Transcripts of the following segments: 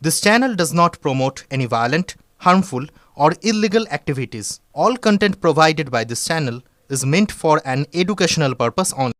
This channel does not promote any violent, harmful, or illegal activities. All content provided by this channel is meant for an educational purpose only.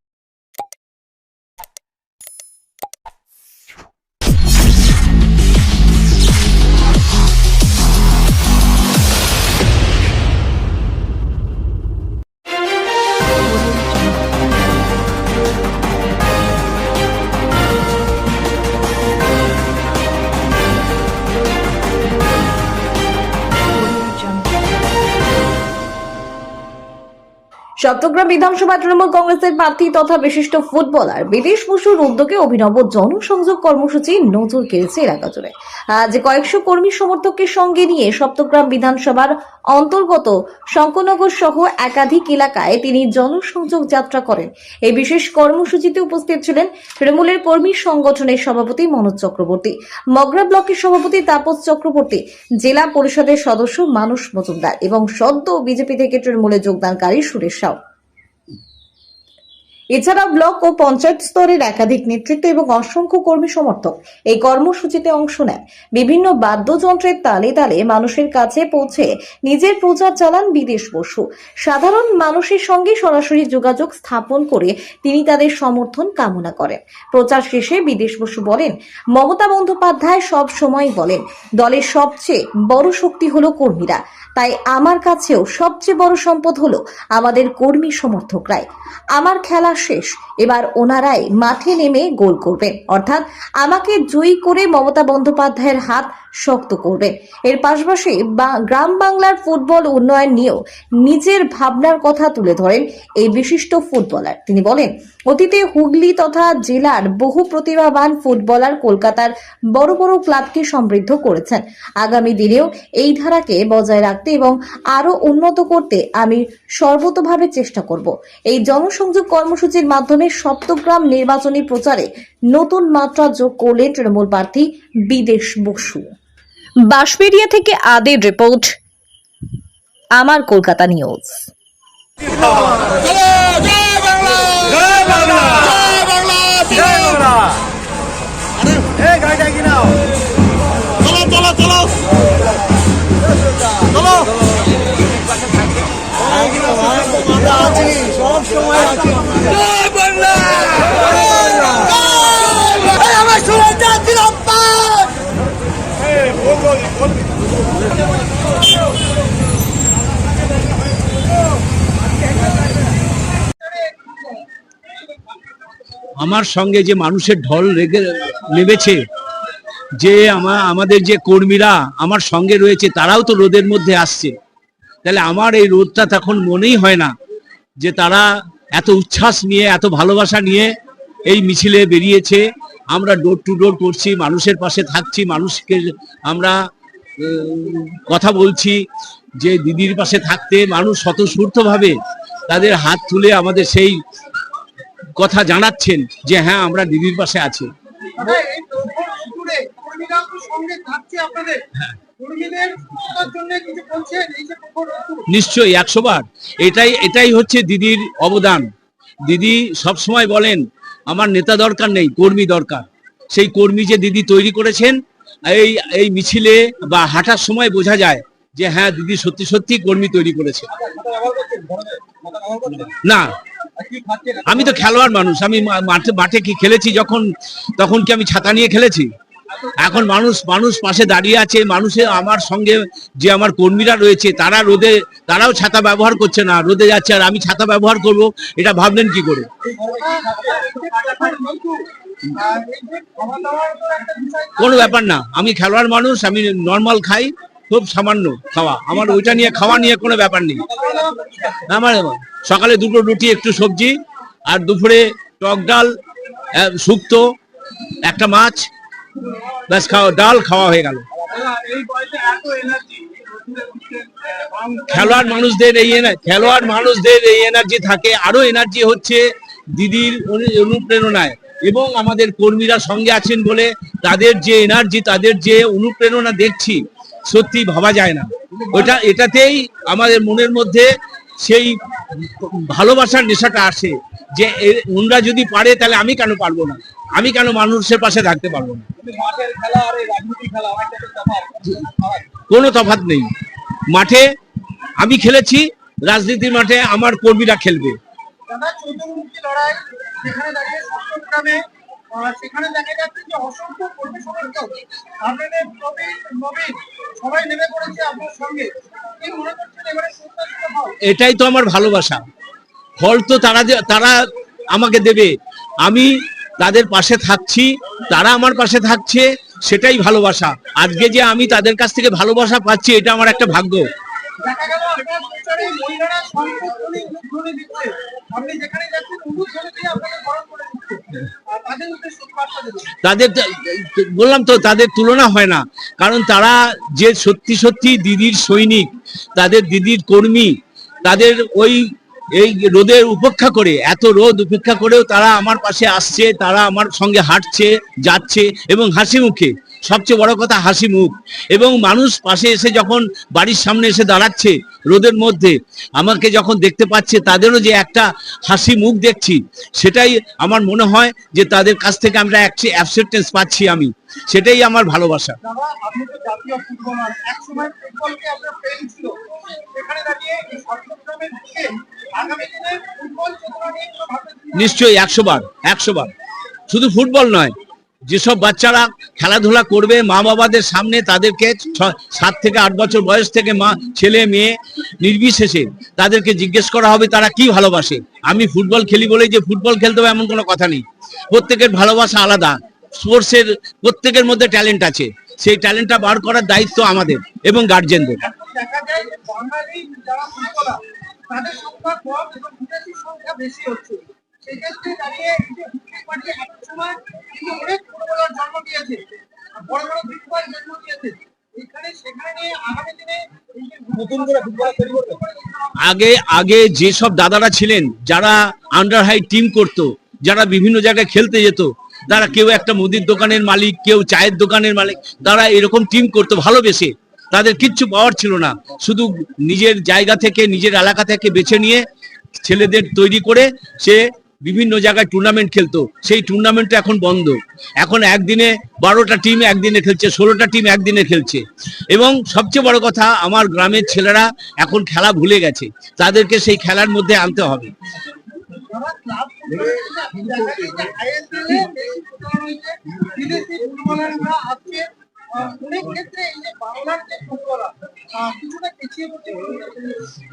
Chittagong বিধানসভা তৃণমূল কংগ্রেসের প্রার্থী তথা বিশিষ্ট footballer বিদেশ বসুর উদ্যোগে অভিনব জনসংযোগ কর্মসূচি নজর কেড়েছে এলাকা জুড়ে। আজ কয়েকশো কর্মী সমর্থককে সঙ্গে নিয়ে চট্টগ্রাম বিধানসভার অন্তর্গত শঙ্করনগর সহ একাধিক এলাকায় তিনি জনসংযোগ যাত্রা করেন। এই বিশেষ কর্মসূচিতে উপস্থিত ছিলেন তৃণমূলের কর্মী সংগঠনের সভাপতি মনোজ চক্রবর্তী, মগরা ব্লকের সভাপতি তাপস চক্রবর্তী, জেলা পরিষদের সদস্য মানস মজুমদার এবং সদ্য বিজেপি থেকে তৃণমূলে যোগদানকারী সুরেশ সাউ। এছাড়া ব্লক ও পঞ্চায়েত স্তরের একাধিক নেতৃত্ব এবং অসংখ্য কর্মী সমর্থক এই কর্মসূচিতে অংশ নেন। বিভিন্ন বাদ্যযন্ত্রের তালে তালে মানুষের কাছে পৌঁছে নিজের প্রচার চালান বিদেশ বসু। সাধারণ মানুষের সঙ্গে সরাসরি যোগাযোগ স্থাপন করে তিনি তাদের সমর্থন কামনা করেন। প্রচার শেষে বিদেশ বসু বলেন, মমতা বন্দ্যোপাধ্যায় সব সময় বলেন দলের সবচেয়ে বড় শক্তি হলো কর্মীরা, তাই আমার কাছেও সবচেয়ে বড় সম্পদ হলো আমাদের কর্মী সমর্থকরাই। আমার খেলা শেষ, এবার ওনারাই মাঠে নেমে গোল করবেন, অর্থাৎ আমাকে জয়ী করে মমতা বন্দ্যোপাধ্যায়ের হাত শক্ত করবেন। এর পাশাপাশি গ্রাম বাংলার ফুটবল উন্নয়ন নিয়েও নিজের ভাবনার কথা তুলে ধরেন এই বিশিষ্ট ফুটবলার। তিনি বলেন, অতীতে হুগলি তথা জেলার বহু প্রতিভাবান ফুটবলার কলকাতার বড় বড় ক্লাবকে সমৃদ্ধ করেছেন। আগামী দিনেও এই ধারাকে বজায় রাখতে এবং আরো উন্নত করতে আমি সর্বতোভাবে চেষ্টা করব। এই জনসংযোগ কর্মসূচির মাধ্যমে সপ্তগ্রাম নির্বাচনী প্রচারে নতুন মাত্রা যোগ করলেন তৃণমূল প্রার্থী বিদেশ বসু। বাঁশবেড়িয়া থেকে আদের রিপোর্ট, আমার কলকাতা নিউজ। সব সময় আছে। আমার সঙ্গে যে মানুষের ঢল নেমেছে, যে আমাদের যে কর্মীরা আমার সঙ্গে রয়েছে তারাও তো রোদের মধ্যে আসছে, তাহলে আমার এই রোদটা তখন মনেই হয় না যে তারা এত উচ্ছ্বাস নিয়ে এত ভালোবাসা নিয়ে এই মিছিলে বেরিয়েছে। আমরা ডোর টু ডোর করছি, মানুষের পাশে থাকছি, মানুষকে আমরা কথা বলছি যে দিদির পাশে থাকতে মানুষ স্বতঃস্ফূর্তভাবে তাদের হাত তুলে আমাদের সেই কথা জানাচ্ছেন যে হ্যাঁ আমরা দিদির পাশে আছি। নিশ্চয়ই 100 বার। এটাই হচ্ছে দিদির অবদান। দিদি সবসময় বলেন আমার নেতা দরকার নেই, কর্মী দরকার। সেই কর্মী যে দিদি তৈরি করেছেন, এই মিছিলে বা হাঁটার সময় বোঝা যায় যে হ্যাঁ দিদি সত্যি সত্যি কর্মী তৈরি করেছে। না, আমি তো খেলোয়াড় মানুষ, আমি মাঠে কি খেলেছি তখন কি আমি ছাতা নিয়ে খেলেছি? এখন মানুষ পাশে দাঁড়িয়ে আছে, মানুষের আমার সঙ্গে যে আমার কর্মীরা রয়েছে তারাও ছাতা ব্যবহার করছে না, রোদে যাচ্ছে, আর আমি ছাতা ব্যবহার করব, এটা ভাবলেন কি করে? কোনো ব্যাপার না, আমি খেলোয়াড় মানুষ, আমি নর্মাল খাই, খুব সামান্য খাওয়া, আমার ওইটা নিয়ে খাওয়া নিয়ে কোনো ব্যাপার নেই। আমার সকালে 2টো রুটি, একটু সবজি, আর দুপুরে টক ডাল, শুক্তো, একটা মাছ, ব্যাস ডাল খাওয়া হয়ে গেল। খেলোয়াড় মানুষদের এই এনার্জি থাকে। আরো এনার্জি হচ্ছে দিদির অনুপ্রেরণায়, এবং আমাদের কর্মীরা সঙ্গে আছেন বলে তাদের যে এনার্জি, তাদের যে অনুপ্রেরণা দেখছি, সত্যি ভাবা যায় না। এটাতেই আমাদের মনের মধ্যে সেই ভালোবাসার নেশাটা আসে যে ওনরা যদি পারে তাহলে আমি কেন পারবো না, আমি কেন মানুষের পাশে থাকতে পারবো না। কোনো তফাৎ নেই। মাঠে আমি খেলেছি, রাজনীতির মাঠে আমার কর্মীরা খেলবে। সেখানে দেখা যাচ্ছে যে অসংখ্য কর্মী সমর্থক আপনাদের সবাই নেমে পড়েছে আপনার সঙ্গে। কি মনে করছেন এবারে এটাই তো আমার ভালোবাসা। ফল তো তারা আমাকে দেবে, আমি তাদের পাশে থাকছি, তারা আমার পাশে থাকছে, সেটাই ভালোবাসা। আজকে যে আমি তাদের কাছ থেকে ভালোবাসা পাচ্ছি, এটা আমার একটা ভাগ্য। দেখা গেল আপনার প্রচারে মহিলারা সংকটগুলি উদ্বোধন দিচ্ছে, আপনি যেখানে যাচ্ছেন উদ্বোধন দিয়ে আপনাকে বরণ করে দিচ্ছে, তাদের উদ্দেশ্যে বার্তা দেবেন? তাদের বললাম তো, তাদের তুলনা হয় না, কারণ তারা যে সত্যি সত্যি দিদির সৈনিক, তাদের দিদির কর্মী, তাদের এই রোদের উপেক্ষা করে, এত রোদ উপেক্ষা করেও তারা আমার পাশে আসছে, তারা আমার সঙ্গে হাঁটছে, যাচ্ছে এবং হাসি মুখে। সবচেয়ে বড় কথা হাসি মুখ। এবং মানুষ পাশে এসে যখন বাড়ির সামনে এসে দাঁড়াচ্ছে রোদের মধ্যে, আমাকে যখন দেখতে পাচ্ছে, তাদেরও যে একটা হাসি মুখ দেখছি, সেটাই আমার মনে হয় যে তাদের কাছ থেকে আমরা অ্যাকসেপ্টেন্স পাচ্ছি আমি, সেটাই আমার ভালোবাসা। আপনি তো জাতীয় ফুটবলার, একসময় ফুটবলকে আপনার প্রেম ছিল, সেখানে দাঁড়িয়ে এই চট্টগ্রামের দিকে আগামী দিনে ফুটবল চেতনা নিয়ে নিশ্চয়ই 100 বার। শুধু ফুটবল নয়, যেসব বাচ্চারা খেলাধুলা করবে মা বাবাদের সামনে, তাদেরকে 7 থেকে 8 বছর বয়স থেকে ছেলে মেয়ে নির্বিশেষে তাদেরকে জিজ্ঞেস করা হবে তারা কি ভালোবাসে। আমি ফুটবল খেলি বলেই যে ফুটবল খেলতে হবে এমন কোনো কথা নেই। প্রত্যেকের ভালোবাসা আলাদা। স্পোর্টসের প্রত্যেকের মধ্যে ট্যালেন্ট আছে, সেই ট্যালেন্টটা বার করার দায়িত্ব আমাদের এবং গার্জেনদের। দেখা যায় বাঙালি যারা ফুটবলার তাদের সংখ্যা কম এবং বিদেশি সংখ্যা বেশি হচ্ছে। সেক্ষেত্রে দাঁড়িয়ে এই যে হুগলি মাঠে এক সময় কিন্তু অনেক ফুটবলার জন্ম দিয়েছে, বড় বড় ফুটবল জন্ম দিয়েছে, এখানে সেখানে নিয়ে আগামী দিনে নতুন করে ফুটবল তৈরি করবে। আগে যেসব দাদারা ছিলেন, যারা আন্ডার হাই টিম করতো, যারা বিভিন্ন জায়গায় খেলতে যেত, তারা কেউ একটা মুদির দোকানের মালিক, কেউ চায়ের দোকানের মালিক, তারা এরকম টিম করতো ভালোবেসে। তাদের কিচ্ছু পাওয়ার ছিল না, শুধু নিজের জায়গা থেকে, নিজের এলাকা থেকে বেছে নিয়ে ছেলেদের তৈরি করে সে বিভিন্ন জায়গায় টুর্নামেন্ট খেলতো। সেই টুর্নামেন্ট এখন বন্ধ। এখন একদিনে 12টা টিম একদিনে খেলছে, 16টা টিম একদিনে খেলছে। এবং সবচেয়ে বড় কথা, আমার গ্রামের ছেলেরা এখন খেলা ভুলে গেছে, তাদেরকে সেই খেলার মধ্যে আনতে হবে।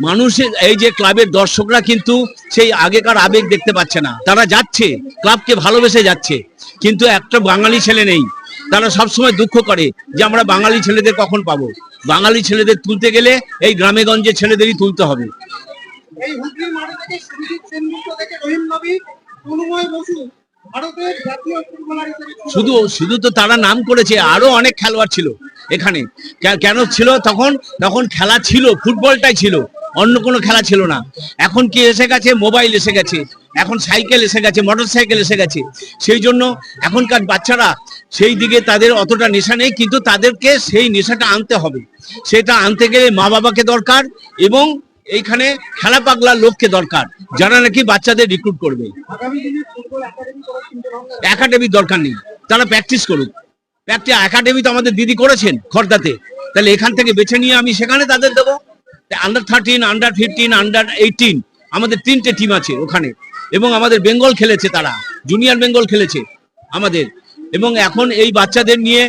মানুষের এই যে ক্লাবের দর্শকরা কিন্তু সেই আগেকার আবেগ দেখতে পাচ্ছে না। তারা যাচ্ছে, ক্লাবকে ভালোবেসে যাচ্ছে, কিন্তু একটা বাঙালি ছেলে নেই। তারা সবসময় দুঃখ করে যে আমরা বাঙালি ছেলেদের কখন পাবো। বাঙালি ছেলেদের তুলতে গেলে এই গ্রামে গঞ্জে ছেলেদেরই তুলতে হবে। এই হুগলির মাঠে থেকে সুজিত সেনগুপ্ত থেকে রহিম নবী, তনুময় বসু ভারতের জাতীয় ফুটবলার হিসেবে শুধু তো তারা নাম করেছে, আরো অনেক খেলোয়াড় ছিল এখানে। কেন ছিল? তখন খেলা ছিল, ফুটবলটাই ছিল, অন্য কোনো খেলা ছিল না। এখন কি এসে গেছে? মোবাইল এসে গেছে, এখন সাইকেল এসে গেছে, মোটর সাইকেল এসে গেছে। সেই জন্য এখনকার বাচ্চারা সেই দিকে তাদের অতটা নেশা নেই, কিন্তু তাদেরকে সেই নেশাটা আনতে হবে। সেটা আনতে গেলে মা বাবাকে দরকার এবং এইখানে খেলা পাগলা লোককে দরকার, যারা নাকি বাচ্চাদের রিক্রুট করবে। একাডেমির দরকার নেই, তারা প্র্যাকটিস করুক। একাডেমি তো আমাদের দিদি করেছেন খর্দাতে, তাহলে এখান থেকে বেছে নিয়ে আমি সেখানে তাদের দেবো। আন্ডার 13, আন্ডার 15, আন্ডার 18 আমাদের 3টে টিম আছে ওখানে। এবং আমাদের বেঙ্গল খেলেছে, তারা জুনিয়র বেঙ্গল খেলেছে আমাদের। এবং এখন এই বাচ্চাদের নিয়ে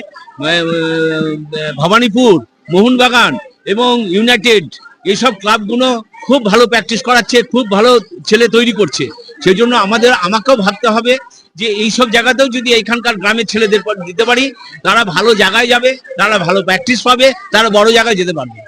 ভবানীপুর, মোহনবাগান এবং ইউনাইটেড এইসব ক্লাবগুলো খুব ভালো প্র্যাকটিস করাচ্ছে, খুব ভালো ছেলে তৈরি করছে। সেই জন্য আমাকেও ভাবতে হবে যে এইসব জায়গাতেও যদি এখানকার গ্রামের ছেলেদের দিতে পারি, তারা ভালো জায়গায় যাবে, তারা ভালো প্র্যাকটিস পাবে, তারা বড় জায়গায় যেতে পারবে।